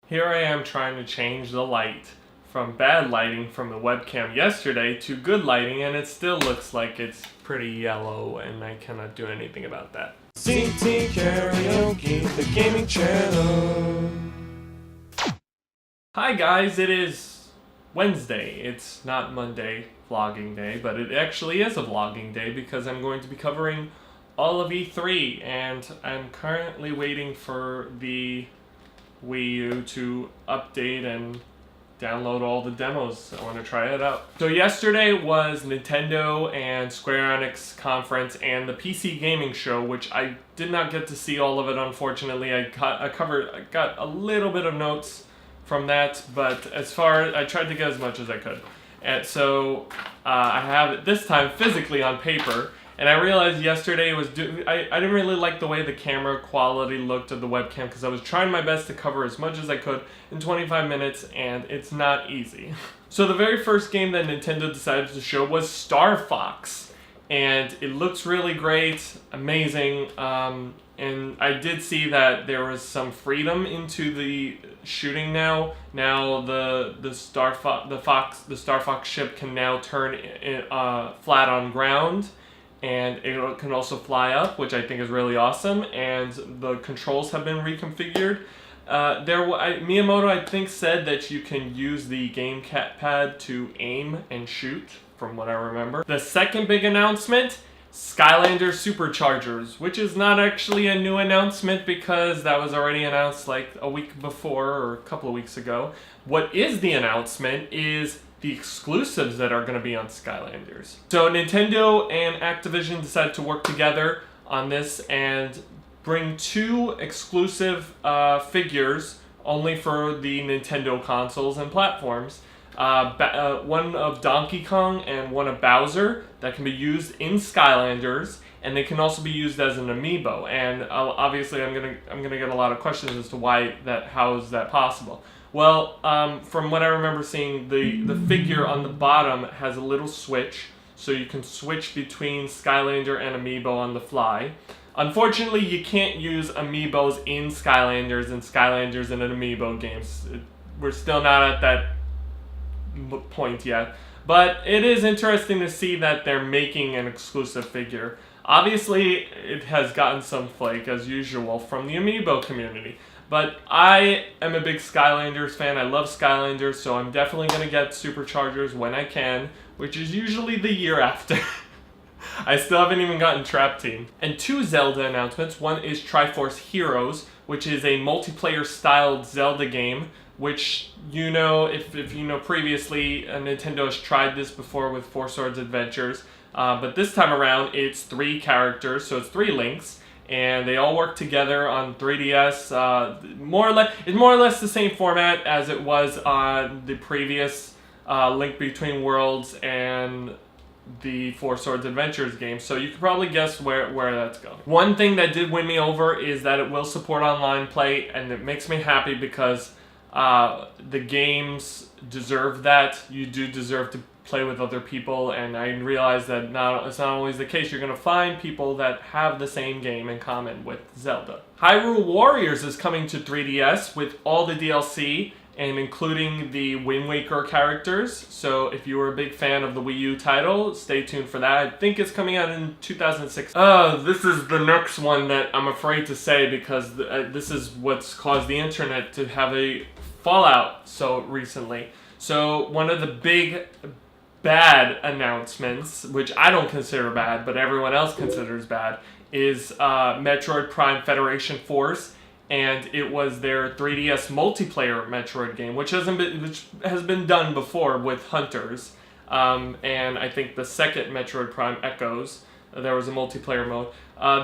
Here I am trying to change the light from bad lighting from the webcam yesterday to good lighting, and it still looks like it's pretty yellow, and I cannot do anything about that. CTKaraoke, the gaming channel. Hi guys, it is Wednesday. It's not Monday vlogging day, but it actually is a vlogging day because I'm going to be covering all of E3, and I'm currently waiting for the Wii U to update and download all the demos. I want to try it out. So yesterday was Nintendo and Square Enix conference and the PC gaming show, which I did not get to see all of it, unfortunately. I got a little bit of notes from that, but I tried to get as much as I could. And so I have it this time physically on paper. And I realized yesterday I didn't really like the way the camera quality looked of the webcam because I was trying my best to cover as much as I could in 25 minutes, and it's not easy. So the very first game that Nintendo decided to show was Star Fox, and it looks really great, amazing, and I did see that there was some freedom into the shooting now. Now the Star Fox ship can now turn flat on ground. And it can also fly up, which I think is really awesome, and the controls have been reconfigured. Miyamoto, I think, said that you can use the gamepad to aim and shoot, from what I remember. The second big announcement, Skylander Superchargers, which is not actually a new announcement because that was already announced like a week before or a couple of weeks ago. What is the announcement is the exclusives that are going to be on Skylanders. So Nintendo and Activision decided to work together on this and bring two exclusive figures only for the Nintendo consoles and platforms. One of Donkey Kong and one of Bowser that can be used in Skylanders, and they can also be used as an amiibo. And obviously, I'm gonna get a lot of questions as to how is that possible. Well, from what I remember seeing, the figure on the bottom has a little switch, so you can switch between Skylander and Amiibo on the fly. Unfortunately, you can't use Amiibos in Skylanders and Skylanders in an Amiibo games. We're still not at that point yet. But it is interesting to see that they're making an exclusive figure. Obviously, it has gotten some flake, as usual, from the Amiibo community. But I am a big Skylanders fan. I love Skylanders, so I'm definitely going to get Superchargers when I can, which is usually the year after. I still haven't even gotten Trap Team. And two Zelda announcements. One is Triforce Heroes, which is a multiplayer-styled Zelda game, which, you know, if you know previously, Nintendo has tried this before with Four Swords Adventures. But this time around, it's 3 characters, so it's 3 Links. And they all work together on 3DS. It's more or less the same format as it was on the previous Link Between Worlds and the Four Swords Adventures game. So you can probably guess where that's going. One thing that did win me over is that it will support online play, and it makes me happy because the games deserve that. You do deserve to play with other people, and I realize that it's not always the case. You're going to find people that have the same game in common with Zelda. Hyrule Warriors is coming to 3DS with all the DLC and including the Wind Waker characters. So if you were a big fan of the Wii U title, stay tuned for that. I think it's coming out in 2006. This is the next one that I'm afraid to say because this is what's caused the internet to have a fallout so recently. So one of the big bad announcements, which I don't consider bad, but everyone else considers bad, is Metroid Prime Federation Force, and it was their 3DS multiplayer Metroid game, which has been done before with Hunters, and I think the second Metroid Prime Echoes, there was a multiplayer mode.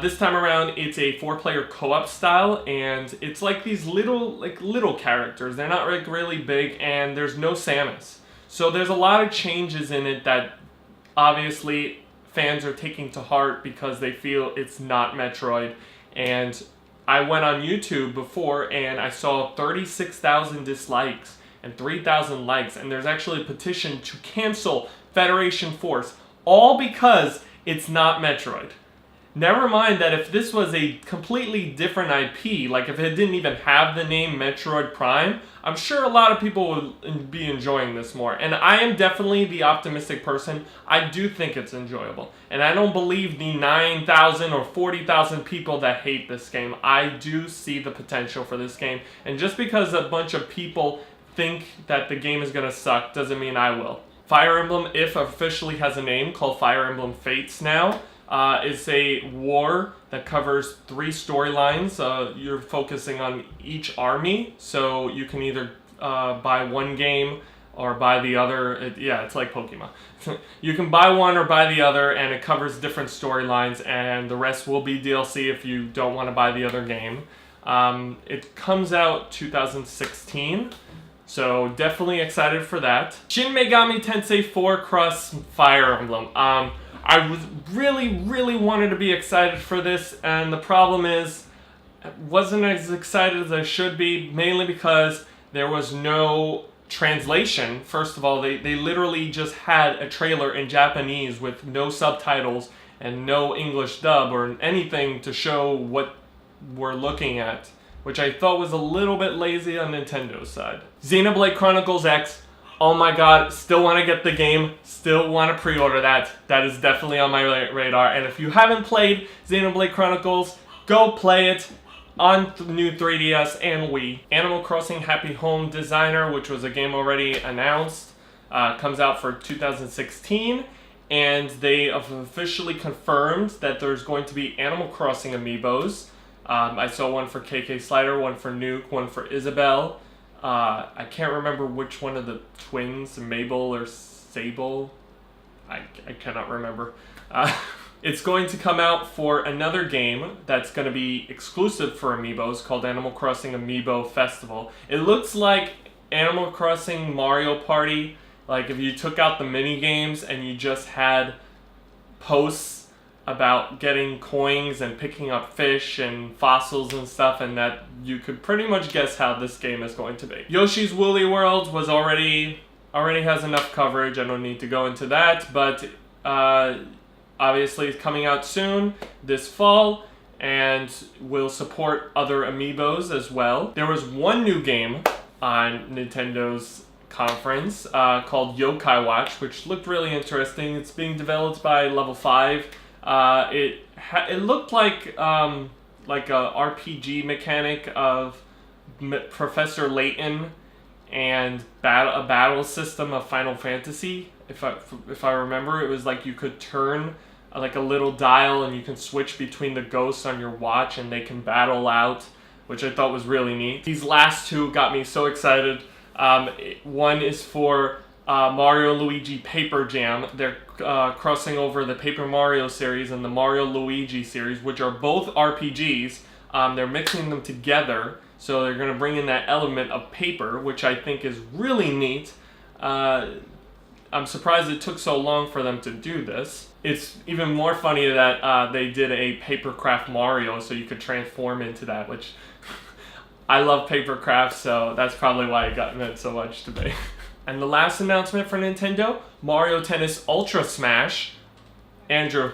This time around, it's a 4-player co-op style, and it's like these little characters. They're not like really big, and there's no Samus. So there's a lot of changes in it that obviously fans are taking to heart because they feel it's not Metroid. And I went on YouTube before and I saw 36,000 dislikes and 3,000 likes. And there's actually a petition to cancel Federation Force, all because it's not Metroid. Never mind that if this was a completely different IP, like if it didn't even have the name Metroid Prime, I'm sure a lot of people would be enjoying this more. And I am definitely the optimistic person. I do think it's enjoyable. And I don't believe the 9,000 or 40,000 people that hate this game. I do see the potential for this game. And just because a bunch of people think that the game is going to suck doesn't mean I will. Fire Emblem, if officially has a name, called Fire Emblem Fates now. It's a war that covers 3 storylines. You're focusing on each army, so you can either buy one game or buy the other. It's like Pokemon. You can buy one or buy the other, and it covers different storylines, and the rest will be DLC if you don't want to buy the other game. It comes out 2016. So definitely excited for that. Shin Megami Tensei 4 Cross Fire Emblem. I was really wanted to be excited for this, and the problem is I wasn't as excited as I should be, mainly because there was no translation. First of all, they literally just had a trailer in Japanese with no subtitles and no English dub or anything to show what we're looking at, which I thought was a little bit lazy on Nintendo's side. Xenoblade Chronicles X. Oh my god, still want to get the game, still want to pre-order that. That is definitely on my radar. And if you haven't played Xenoblade Chronicles, go play it on new 3DS and Wii. Animal Crossing Happy Home Designer, which was a game already announced, comes out for 2016. And they have officially confirmed that there's going to be Animal Crossing amiibos. I saw one for KK Slider, one for Nuke, one for Isabelle. I can't remember which one of the twins, Mabel or Sable. I cannot remember. It's going to come out for another game that's going to be exclusive for amiibos called Animal Crossing Amiibo Festival. It looks like Animal Crossing Mario Party, like if you took out the mini games and you just had posts about getting coins and picking up fish and fossils and stuff, and that you could pretty much guess how this game is going to be. Yoshi's Woolly World was already has enough coverage. I don't need to go into that, but obviously it's coming out soon this fall and will support other amiibos as well. There was one new game on Nintendo's conference called Yokai Watch, which looked really interesting. It's being developed by Level 5. It looked like a RPG mechanic of Professor Layton and a battle system of Final Fantasy. If I remember, it was like you could turn like a little dial and you can switch between the ghosts on your watch and they can battle out, which I thought was really neat. These last two got me so excited. One is for Mario Luigi Paper Jam. They're crossing over the Paper Mario series and the Mario Luigi series, which are both RPGs. They're mixing them together, so they're going to bring in that element of paper, which I think is really neat. I'm surprised it took so long for them to do this. It's even more funny that they did a Papercraft Mario, so you could transform into that, which I love Papercraft, so that's probably why it got meant so much to me. And the last announcement for Nintendo, Mario Tennis Ultra Smash. Andrew,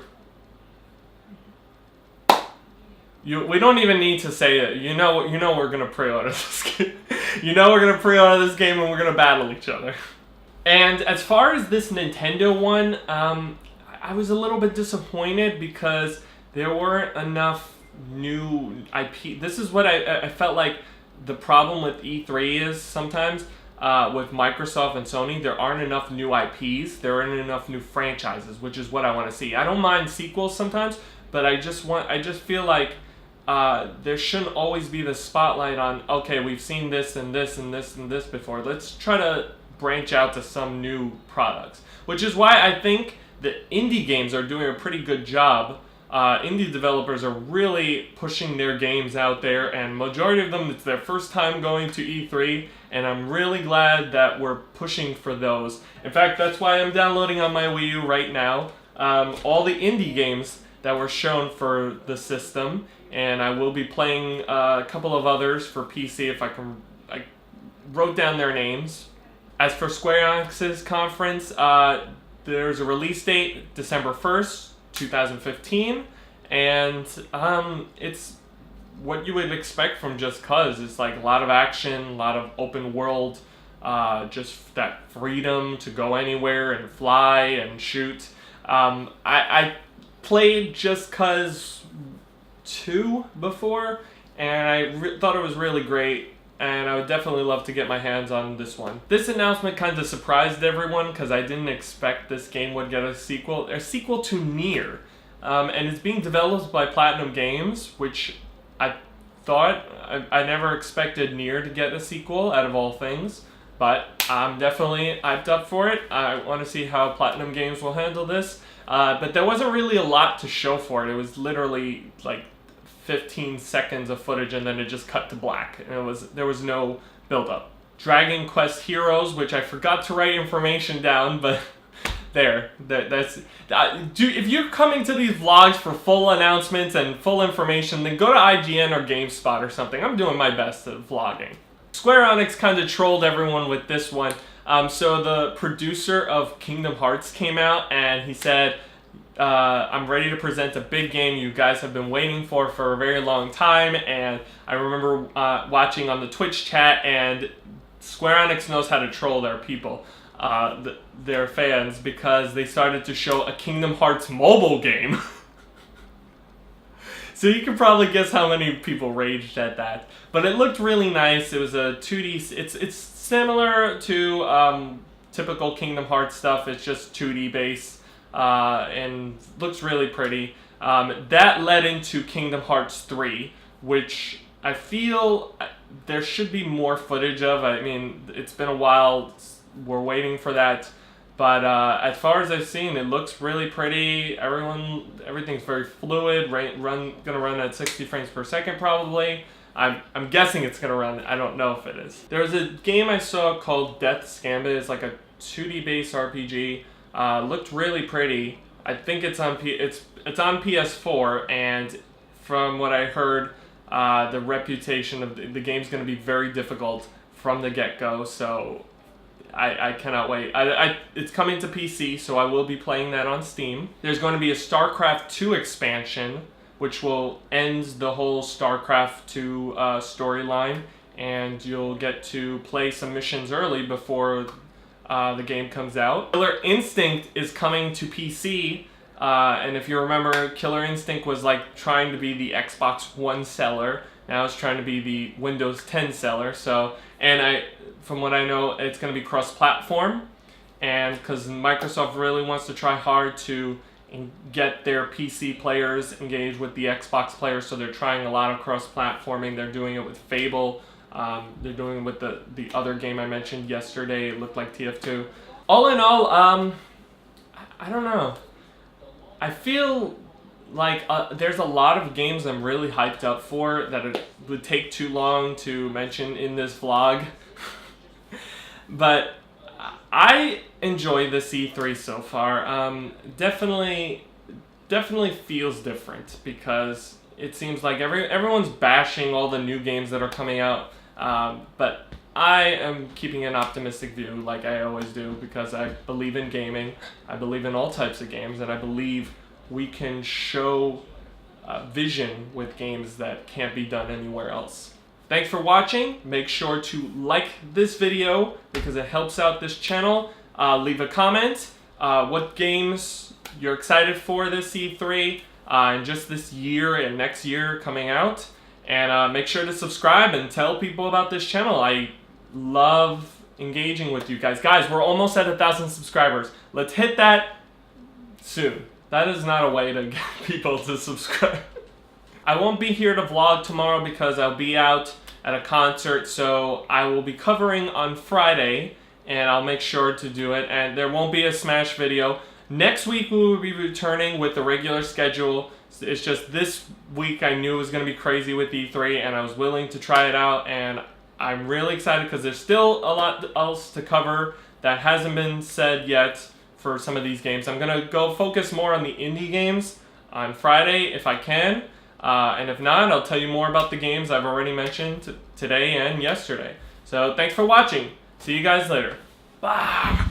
we don't even need to say it. You know we're gonna pre-order this game. You know we're gonna pre-order this game and we're gonna battle each other. And as far as this Nintendo one, I was a little bit disappointed because there weren't enough new IP. This is what I felt like the problem with E3 is sometimes. With Microsoft and Sony, there aren't enough new IPs, there aren't enough new franchises, which is what I want to see. I don't mind sequels sometimes, but I just feel like there shouldn't always be the spotlight on, okay, we've seen this and this and this and this before. Let's try to branch out to some new products, which is why I think the indie games are doing a pretty good job. Indie developers are really pushing their games out there, and majority of them, it's their first time going to E3, and I'm really glad that we're pushing for those. In fact, that's why I'm downloading on my Wii U right now all the indie games that were shown for the system, and I will be playing a couple of others for PC if I can. I wrote down their names. As for Square Enix's conference, there's a release date, December 1st, 2015, and it's what you would expect from Just Cause. It's like a lot of action, a lot of open world, just that freedom to go anywhere and fly and shoot. I played Just Cause 2 before, and I thought it was really great, and I would definitely love to get my hands on this one. This announcement kind of surprised everyone because I didn't expect this game would get a sequel to Nier, and it's being developed by Platinum Games, which I thought I never expected Nier to get a sequel out of all things, but I'm definitely hyped up for it. I want to see how Platinum Games will handle this, but there wasn't really a lot to show for it. It was literally like 15 seconds of footage and then it just cut to black, and there was no build up. Dragon Quest Heroes, which I forgot to write information down, but that's if you're coming to these vlogs for full announcements and full information, then go to IGN or GameSpot or something. I'm doing my best at vlogging. Square Enix kind of trolled everyone with this one. So the producer of Kingdom Hearts came out and he said, I'm ready to present a big game you guys have been waiting for a very long time. And I remember watching on the Twitch chat, and Square Enix knows how to troll their people, their fans, because they started to show a Kingdom Hearts mobile game. So you can probably guess how many people raged at that. But it looked really nice. It was a 2D. It's similar to typical Kingdom Hearts stuff. It's just 2D based and looks really pretty. That led into Kingdom Hearts 3, which I feel there should be more footage of. I mean, it's been a while. We're waiting for that. But as far as I've seen, it looks really pretty. Everything's very fluid. Gonna run at 60 frames per second probably. I'm guessing it's gonna run. I don't know if it is. There was a game I saw called Death's Gambit. It's like a 2D based RPG. Looked really pretty. I think it's on PS4, and from what I heard, the reputation of the game's gonna be very difficult from the get-go. So I cannot wait. It's coming to PC, so I will be playing that on Steam. There's going to be a StarCraft 2 expansion, which will end the whole StarCraft 2 storyline, and you'll get to play some missions early before the game comes out. Killer Instinct is coming to PC, and if you remember, Killer Instinct was like trying to be the Xbox One seller. Now it's trying to be the Windows 10 seller. So, from what I know, it's going to be cross-platform, and because Microsoft really wants to try hard to get their PC players engaged with the Xbox players, so they're trying a lot of cross-platforming. They're doing it with Fable. They're doing it with the other game I mentioned yesterday. It looked like TF2. All in all, I don't know. I feel like there's a lot of games I'm really hyped up for that it would take too long to mention in this vlog. But I enjoy the E3 so far. Definitely feels different because it seems like everyone's bashing all the new games that are coming out. But I am keeping an optimistic view, like I always do, because I believe in gaming. I believe in all types of games, and I believe we can show vision with games that can't be done anywhere else. Thanks for watching. Make sure to like this video because it helps out this channel. Leave a comment what games you're excited for this E3 and just this year and next year coming out. And make sure to subscribe and tell people about this channel. I love engaging with you guys. Guys, we're almost at 1,000 subscribers. Let's hit that soon. That is not a way to get people to subscribe. I won't be here to vlog tomorrow because I'll be out at a concert, so I will be covering on Friday, and I'll make sure to do it, and there won't be a Smash video. Next week we will be returning with the regular schedule. It's just this week I knew it was going to be crazy with E3, and I was willing to try it out, and I'm really excited because there's still a lot else to cover that hasn't been said yet for some of these games. I'm going to go focus more on the indie games on Friday if I can. And if not, I'll tell you more about the games I've already mentioned today and yesterday. So thanks for watching. See you guys later. Bye.